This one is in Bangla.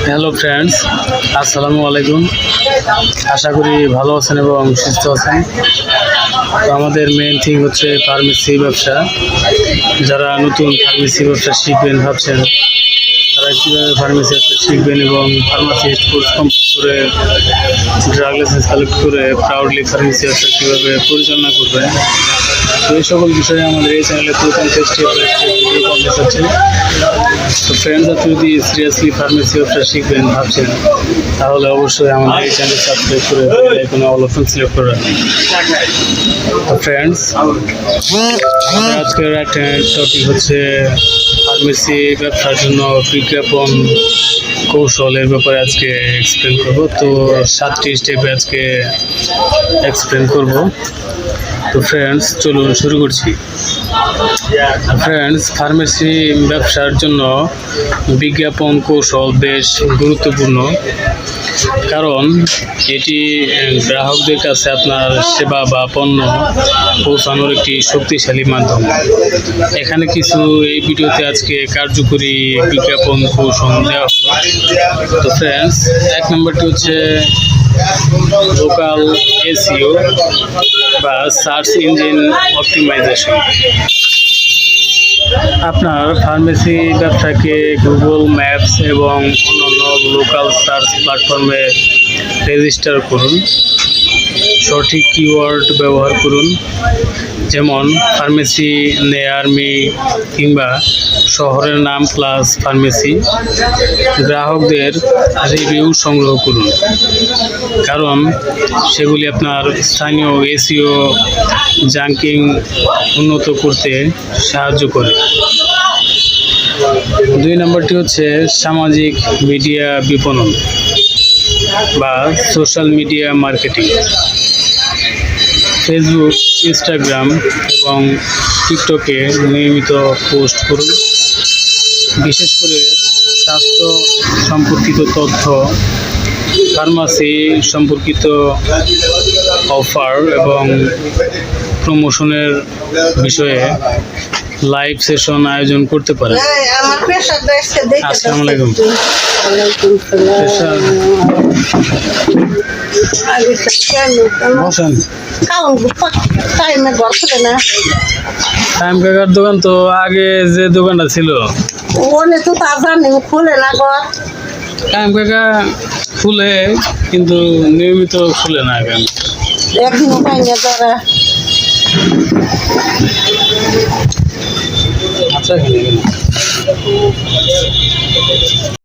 হ্যালো ফ্রেন্ডস, আসসালামু আলাইকুম। আশা করি ভালো আছেন এবং সুস্থ আছেন। তো আমাদের মেইন থিং হচ্ছে ফার্মেসি ব্যবসা। যারা নতুন ফার্মেসি ব্যবসা শিখবেন ভাবছেন, তারা কীভাবে ফার্মেসি ব্যবসা শিখবেন এবং ফার্মাসিস্ট কোর্স কমপ্লিট করে ড্রাগ লাইসেন্স কালেক্ট করে প্রাউডলি ফার্মেসি ব্যবসা কীভাবে পরিচালনা করবেন, তো এই সকল বিষয়ে আমাদের এই চ্যানেলে প্রথম স্টেপ ভিডিও পাবলিশ হচ্ছে। তো ফ্রেন্ডস, আপনি যদি সিরিয়াসলি ফার্মেসি ব্যবসা শিখবেন ভাবছেন, তাহলে অবশ্যই আমাদের এই চ্যানেল সাবস্ক্রাইব করে বেল আইকনে অল অপশন সিলেক্ট করে রাখুন। তো ফ্রেন্ডস, আমাদের আজকের টপিক হচ্ছে ফার্মেসি ব্যবসার জন্য বিজ্ঞাপন কৌশলের ব্যাপারে আজকে এক্সপ্লেন করব। তো 7টি স্টেপে আজকে এক্সপ্লেন করব। তো ফ্রেন্ডস, চলুন শুরু করছি। ফ্রেন্ডস, ফার্মেসি ব্যবসার জন্য বিজ্ঞাপন কৌশল বেশ গুরুত্বপূর্ণ, কারণ এটি গ্রাহকদের কাছে আপনার সেবা বা পণ্য পৌঁছানোর একটি শক্তিশালী মাধ্যম। এখানে কিছু এই ভিডিওতে আজকে কার্যকরী বিজ্ঞাপন কৌশল দেওয়া হলো। তো ফ্রেন্ডস, 1 নম্বরটি হচ্ছে লোকাল এসইও বা সার্চ ইঞ্জিন অপটিমাইজেশন। আপনার ফার্মেসি ব্যবসাকে গুগল ম্যাপস এবং অন্যান্য লোকাল সার্চ প্ল্যাটফর্মে রেজিস্টার করুন। সঠিক কিওয়ার্ড ব্যবহার করুন, যেমন ফার্মেসি নেয়ার মি কিংবা শহরের নাম প্লাস ফার্মেসি। গ্রাহকদের রিভিউ সংগ্রহ করুন, কারণ সেগুলি আপনার স্থানীয় এসইও র্যাঙ্কিং উন্নত করতে সাহায্য করে। 2 নম্বরটি হচ্ছে সামাজিক মিডিয়া বিপণন বা social media marketing. Facebook, Instagram এবং টিকটকে নিয়মিত পোস্ট করুন, বিশেষ করে স্বাস্থ্য সম্পর্কিত তথ্য, ফার্মাসি সম্পর্কিত অফার এবং প্রমোশনের বিষয়ে লাইভ সেশন আয়োজন করতে পারেন। আসসালামু আলাইকুম। বসেন। টাইম কাকার দোকান তো আগে যে দোকানটা ছিল খুলে না ঘর। টাইম কাকা খুলে, কিন্তু নিয়মিত খুলে না কেন? একদিন পাইনি তারা। আচ্ছা,